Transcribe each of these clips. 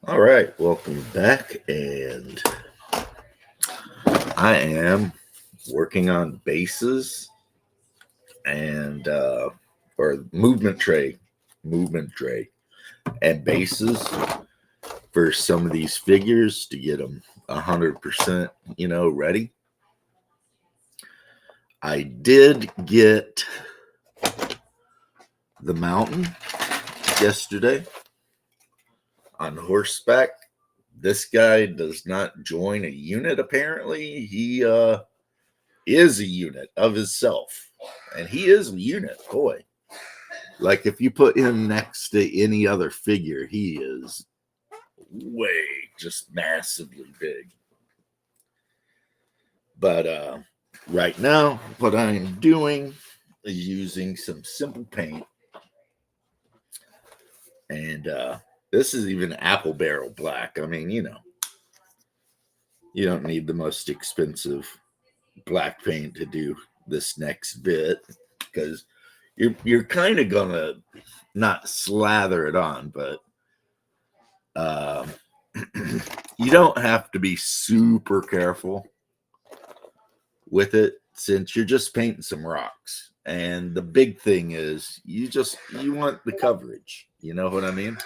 All right, welcome back. And I am working on bases and or movement tray, and bases for some of these figures to get them 100%, ready. I did get the mountain yesterday on horseback. This guy does not join a unit. Apparently, he is a unit of himself, and he is a unit, boy. Like if you put him next to any other figure, he is way just massively big. But right now, what I'm doing is using some simple paint, and this is even apple barrel black. I mean, you don't need the most expensive black paint to do this next bit because you're kind of gonna not slather it on, but uh, you don't have to be super careful with it since you're just painting some rocks. And the big thing is you want the coverage. You know what I mean?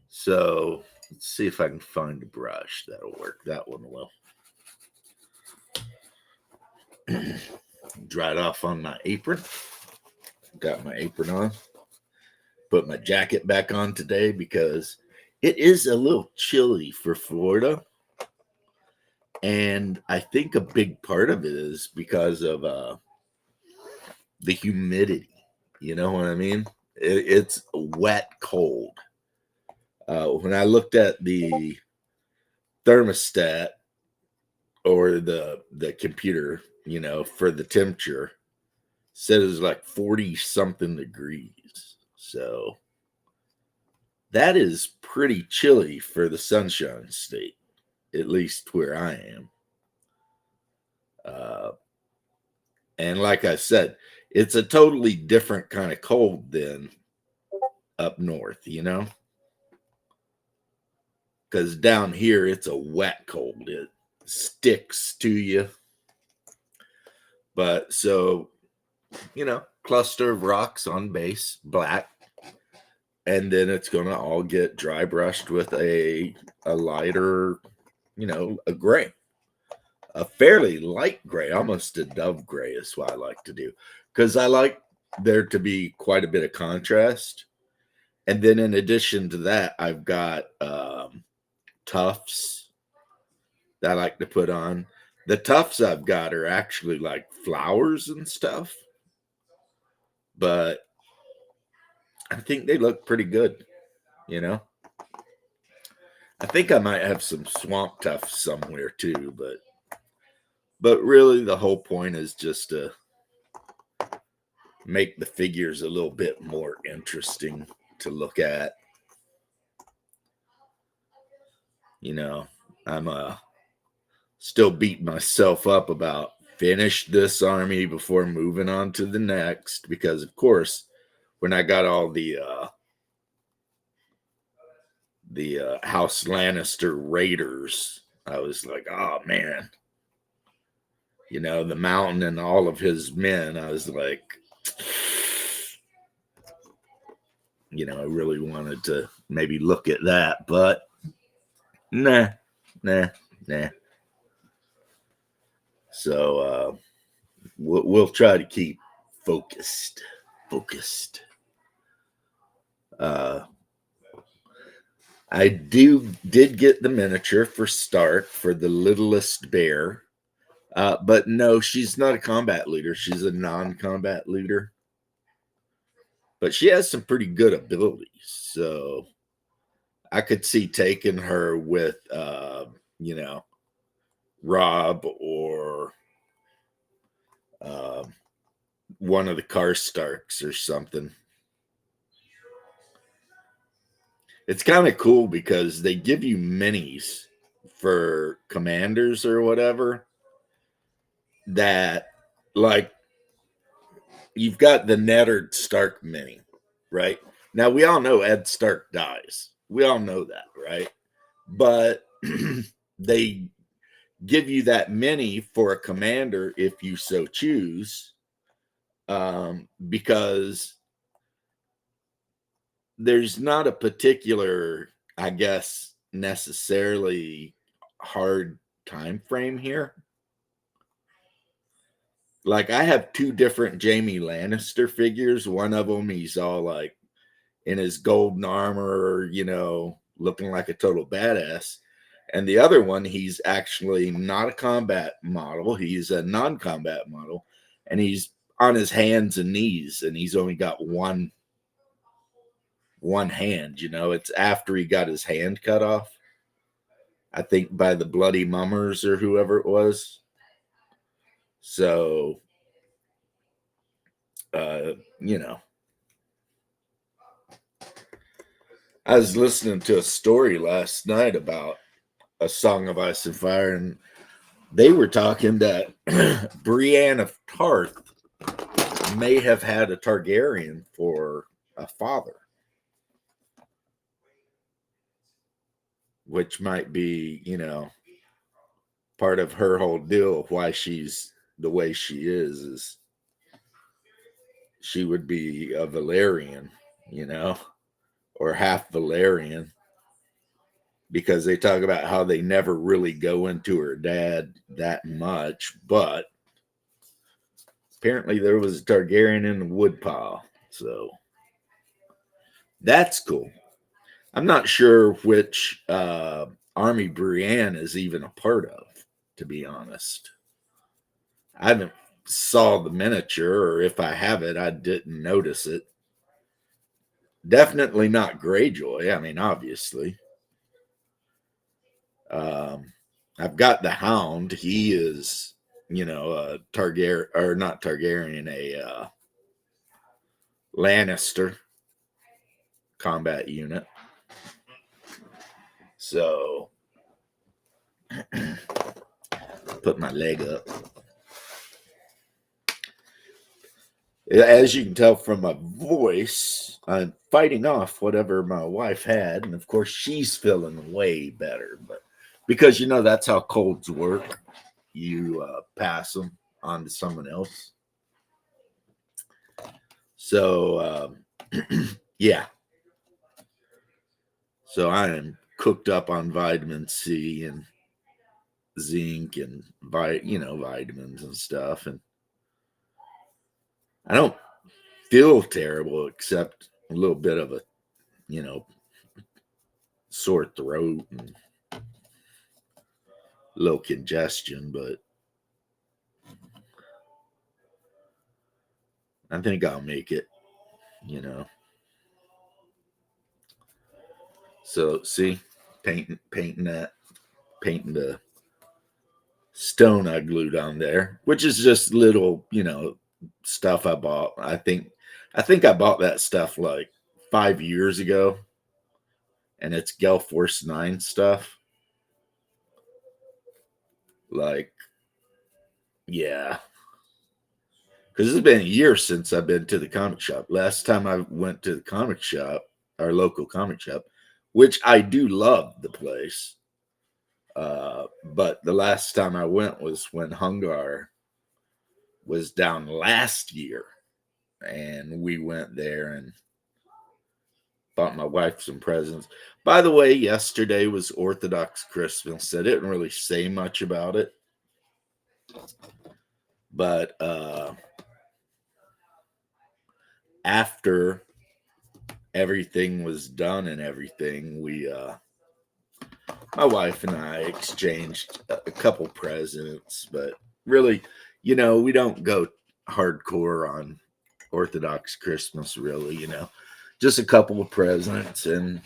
So let's see if I can find a brush that'll work. That one will. Dried off on my apron. Got my apron on. Put my jacket back on today because it is a little chilly for Florida. And I think a big part of it is because of the humidity. You know what I mean? It's wet cold. When I looked at the thermostat or the computer, for the temperature, said it was like 40 something degrees. So that is pretty chilly for the Sunshine State, at least where I am. Uh, and like I said, it's a totally different kind of cold than up north, because down here it's a wet cold. It sticks to you. But so, cluster of rocks on base, black, and then it's going to all get dry brushed with a lighter, a gray, a fairly light gray, almost a dove gray is what I like to do, because I like there to be quite a bit of contrast. And then in addition to that, I've got tufts that I like to put on. The tufts I've got are actually like flowers and stuff, but I think they look pretty good, you know. I think I might have some swamp tufts somewhere too, but really the whole point is just to make the figures a little bit more interesting to look at. You know, I'm still beating myself up about finish this army before moving on to the next, because of course when I got all the House Lannister raiders, I was like, oh man, the mountain and all of his men. I was like, I really wanted to maybe look at that, but nah, nah, nah. So we'll try to keep focused. Focused. Uh, I did get the miniature for start for the littlest bear, but no, she's not a combat leader. She's a non-combat leader, but she has some pretty good abilities. So I could see taking her with, Rob or uh, one of the Karstarks or something. It's kind of cool because they give you minis for commanders or whatever that, like, you've got the Neddard Stark mini, right? Now we all know Ed Stark dies. We all know that, right? But they give you that many for a commander if you so choose, because there's not a particular, I guess, necessarily hard time frame here. Like, I have two different Jamie Lannister figures. One of them, he's all like in his golden armor, looking like a total badass. And the other one, he's actually not a combat model. He's a non-combat model, and he's on his hands and knees, and he's only got one hand. It's after he got his hand cut off, I think, by the bloody mummers or whoever it was. So, uh, you know, I was listening to a story last night about A Song of Ice and Fire, and they were talking that Brienne of Tarth may have had a Targaryen for a father, which might be, part of her whole deal of why she's the way she is she would be a Valerian, or half Valerian, because they talk about how they never really go into her dad that much, but apparently there was a Targaryen in the woodpile, so that's cool. I'm not sure which army Brienne is even a part of, to be honest. I haven't saw the miniature, or if I have it, I didn't notice it. Definitely not Greyjoy. I mean, obviously. I've got the Hound. He is, a Targaryen, or not Targaryen, a Lannister combat unit. So, put my leg up. As you can tell from my voice, I'm fighting off whatever my wife had, and of course she's feeling way better. But because that's how colds work, you pass them on to someone else. So yeah, so I am cooked up on vitamin C and zinc and vitamins and stuff, and I don't feel terrible except a little bit of a sore throat and low congestion, but I think I'll make it. So see, painting the stone I glued on there, which is just little, stuff I bought. I think I bought that stuff like 5 years ago, and it's Gale Force 9 stuff. Like, yeah, because it's been a year since I've been to the comic shop. Last time I went to the comic shop, our local comic shop, which I do love the place. But the last time I went was when Hungar was down last year, and we went there and bought my wife some presents. By the way, yesterday was Orthodox Christmas. I didn't really say much about it, but after everything was done and everything, we my wife and I exchanged a couple presents, but really, we don't go hardcore on Orthodox Christmas, really, just a couple of presents and,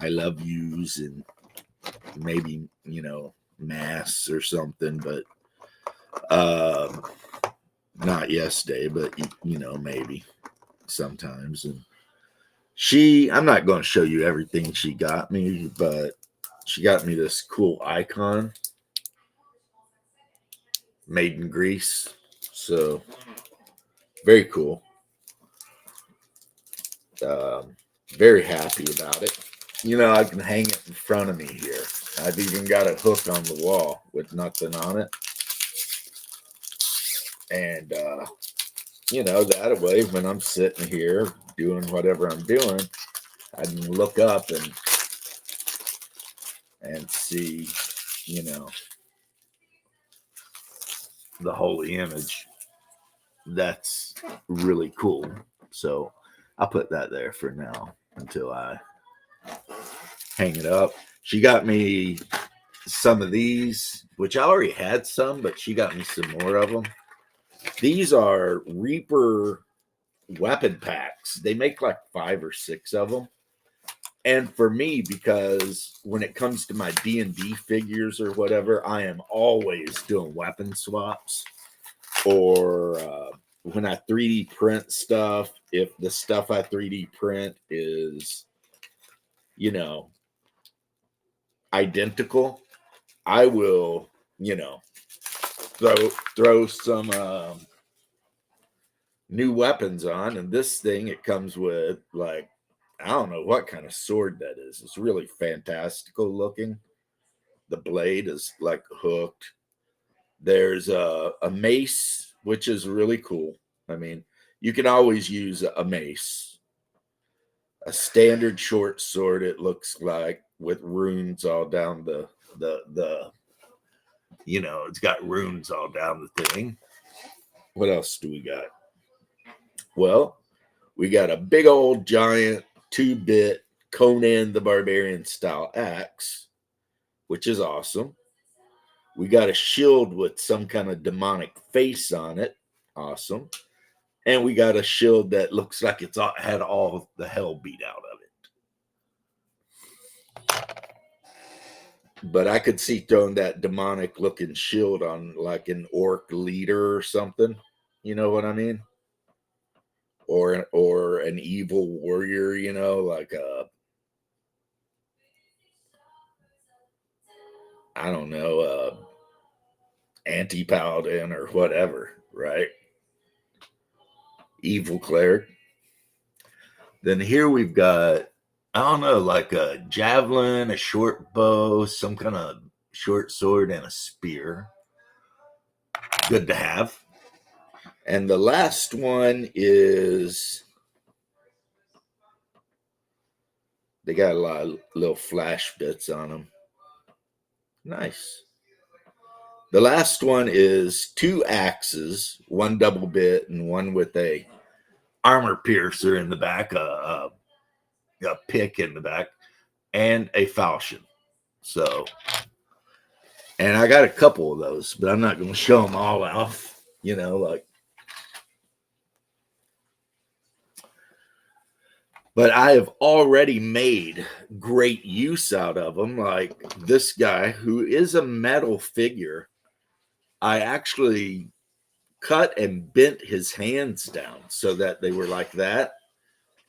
I love yous and maybe, mass or something, but not yesterday, but, maybe sometimes. And I'm not going to show you everything she got me, but she got me this cool icon made in Greece. So very cool. Very happy about it. You know, I can hang it in front of me here. I've even got a hook on the wall with nothing on it. And, you know, that way when I'm sitting here doing whatever I'm doing, I can look up and see, you know, the holy image. That's really cool. So I'll put that there for now until I hang it up. She got me some of these, which I already had some, but she got me some more of them. These are Reaper weapon packs. They make like 5 or 6 of them. And for me, because when it comes to my D&D figures or whatever, I am always doing weapon swaps. Or when I 3D print stuff, if the stuff I 3D print is, you know, identical, I will, you know, throw some new weapons on. And this thing, it comes with like, I don't know what kind of sword that is. It's really fantastical looking. The blade is like hooked. There's a mace, which is really cool. I mean, you can always use a mace. A standard short sword, it looks like, with runes all down the you know, it's got runes all down the thing. What else do we got? Well, we got a big old giant 2-bit Conan the Barbarian style axe, which is awesome. We got a shield with some kind of demonic face on it. Awesome. And we got a shield that looks like it's had all the hell beat out of it. But I could see throwing that demonic looking shield on like an orc leader or something. You know what I mean? Or an evil warrior, you know, like a, I don't know, anti-paladin or whatever, right? Evil cleric. Then here we've got, I don't know, like a javelin, a short bow, some kind of short sword, and a spear. Good to have. And the last one is, they got a lot of little flash bits on them. Nice. The last one is 2 axes, one double bit and one with a armor piercer in the back, a pick in the back, and a falchion. So, and I got a couple of those, but I'm not going to show them all off, you know, like. But I have already made great use out of them. Like this guy, who is a metal figure, I actually cut and bent his hands down so that they were like that.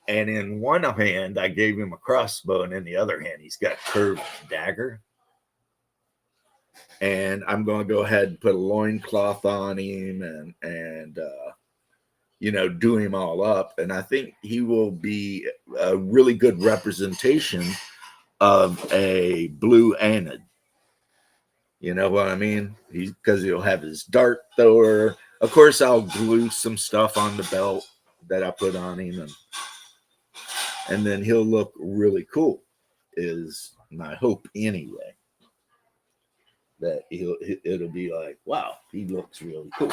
And in one hand, I gave him a crossbow, and in the other hand, he's got a curved dagger. And I'm going to go ahead and put a loincloth on him and you know, do him all up. And I think he will be a really good representation of a blue Anid. You know what I mean? Because he'll have his dart thrower. Of course, I'll glue some stuff on the belt that I put on him, and then he'll look really cool. Is my hope anyway. That it'll be like, wow, he looks really cool.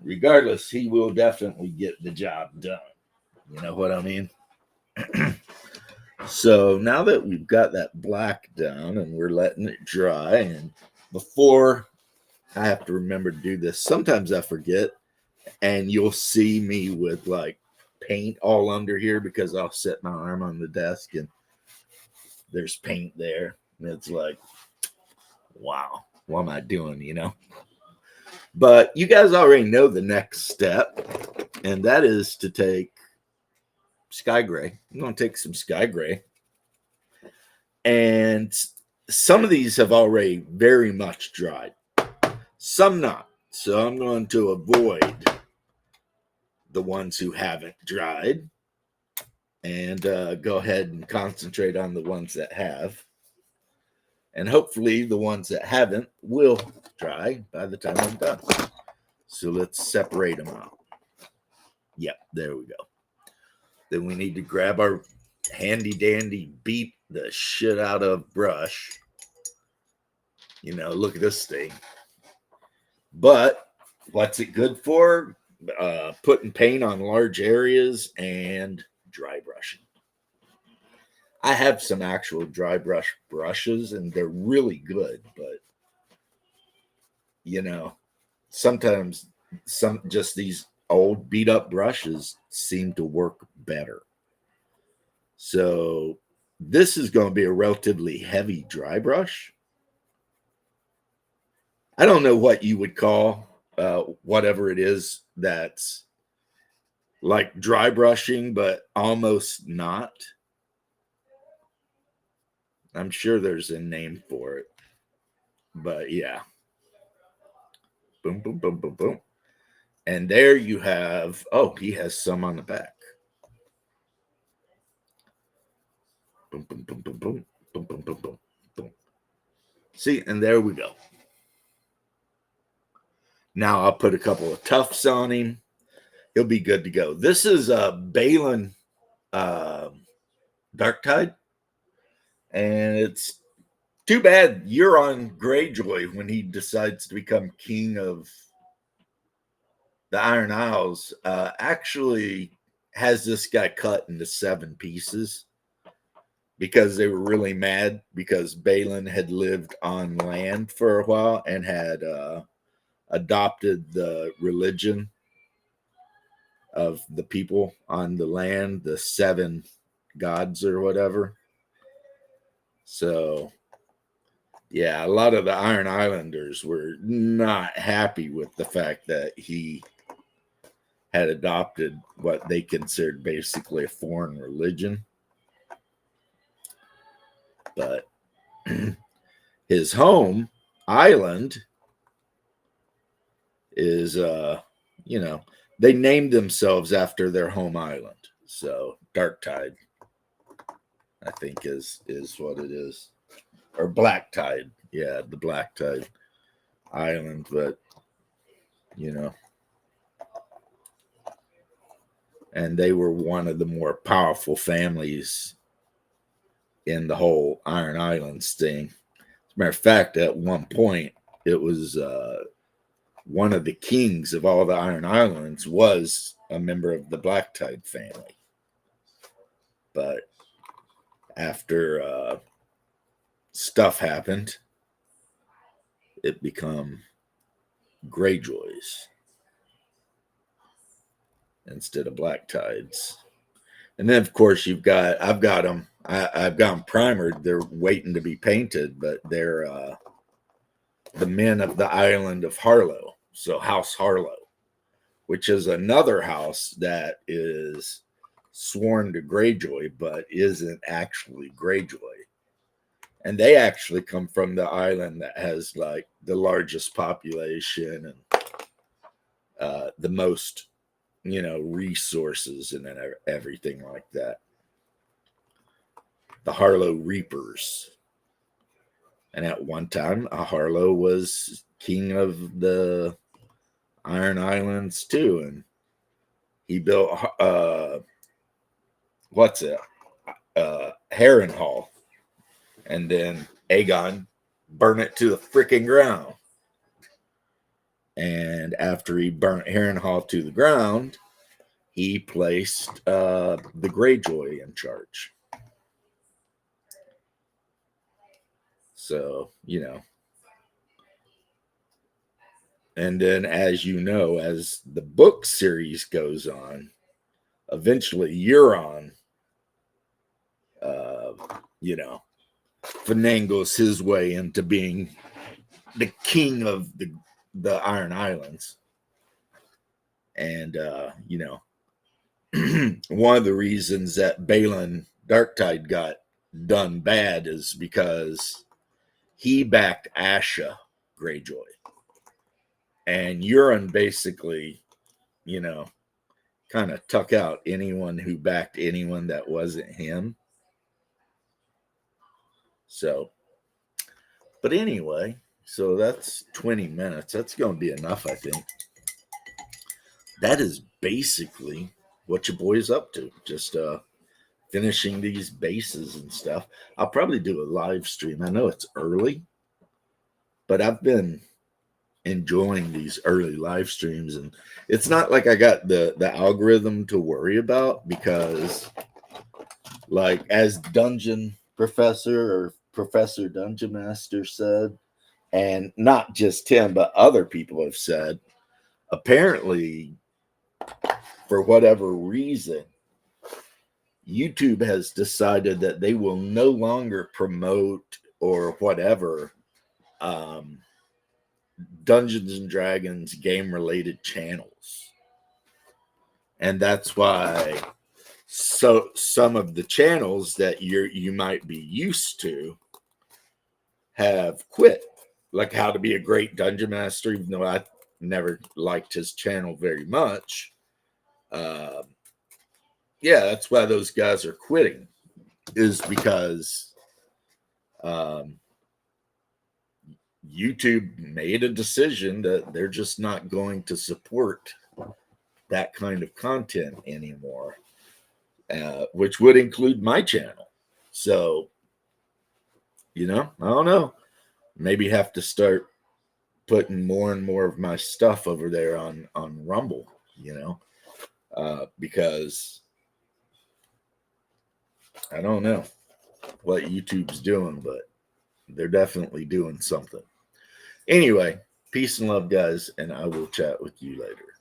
Regardless, he will definitely get the job done. You know what I mean? So now that we've got that black down and we're letting it dry, and before I have to remember to do this, sometimes I forget, and you'll see me with like paint all under here because I'll set my arm on the desk and there's paint there. And it's like, wow, what am I doing, you know? But you guys already know the next step, and that is to take sky gray. I'm going to take some sky gray. And some of these have already very much dried, some not. So I'm going to avoid the ones who haven't dried. and go ahead and concentrate on the ones that have. And hopefully the ones that haven't will dry by the time I'm done. So let's separate them out. Yep, there we go. Then we need to grab our handy dandy beat the shit out of brush. Look at this thing. But what's it good for? Putting paint on large areas and dry brushing. I have some actual dry brush brushes and they're really good, but sometimes just these old beat up brushes seem to work better. So this is going to be a relatively heavy dry brush. I don't know what you would call whatever it is that's like dry brushing, but almost not. I'm sure there's a name for it. But yeah. Boom, boom, boom, boom, boom. And there you have, he has some on the back. Boom, boom, boom, boom, boom, boom, boom, boom, boom, boom. See, and there we go. Now I'll put a couple of tufts on him. He'll be good to go. This is Balin Dark Tide. And it's too bad Euron Greyjoy, when he decides to become king of the Iron Isles, actually has this guy cut into 7 pieces because they were really mad because Balin had lived on land for a while and had adopted the religion of the people on the land, the 7 gods or whatever. So yeah, a lot of the Iron Islanders were not happy with the fact that he had adopted what they considered basically a foreign religion. But his home island is, they named themselves after their home island. So Dark Tide, I think is what it is. Or Black Tide. Yeah, the Black Tide Island. But, and they were one of the more powerful families in the whole Iron Islands thing. As a matter of fact, at one point, it was one of the kings of all the Iron Islands was a member of the Black Tide family. But after stuff happened, it became Greyjoys instead of Black Tides. And then, of course, I've got them primered. They're waiting to be painted, but they're the men of the island of Harlow. So House Harlow, which is another house that is sworn to Greyjoy, but isn't actually Greyjoy. And they actually come from the island that has like the largest population and the most, resources and everything like that. The Harlow Reapers. And at one time, Harlow was king of the Iron Islands too. And he built, Harrenhal. And then Aegon burned it to the freaking ground. And after he burnt Harrenhal to the ground, he placed the Greyjoy in charge. So, And then, as the book series goes on, eventually Euron, finagles his way into being the king of the Iron Islands. And, one of the reasons that Balin Darktide got done bad is because he backed Asha Greyjoy. And Euron basically, kind of tuck out anyone who backed anyone that wasn't him. So, but anyway, so that's 20 minutes. That's going to be enough, I think. That is basically what your boy's up to. Just finishing these bases and stuff. I'll probably do a live stream. I know it's early, but I've been enjoying these early live streams, and it's not like I got the algorithm to worry about, because like as Dungeon Professor or Professor Dungeon Master said, and not just him but other people have said, apparently for whatever reason YouTube has decided that they will no longer promote or whatever Dungeons and Dragons game related channels. And that's why some of the channels that you might be used to have quit. Like How to Be a Great Dungeon Master, even though I never liked his channel very much. Yeah, that's why those guys are quitting, is because YouTube made a decision that they're just not going to support that kind of content anymore, which would include my channel. So, I don't know. Maybe have to start putting more and more of my stuff over there on Rumble, because I don't know what YouTube's doing, but they're definitely doing something. Anyway, peace and love, guys, and I will chat with you later.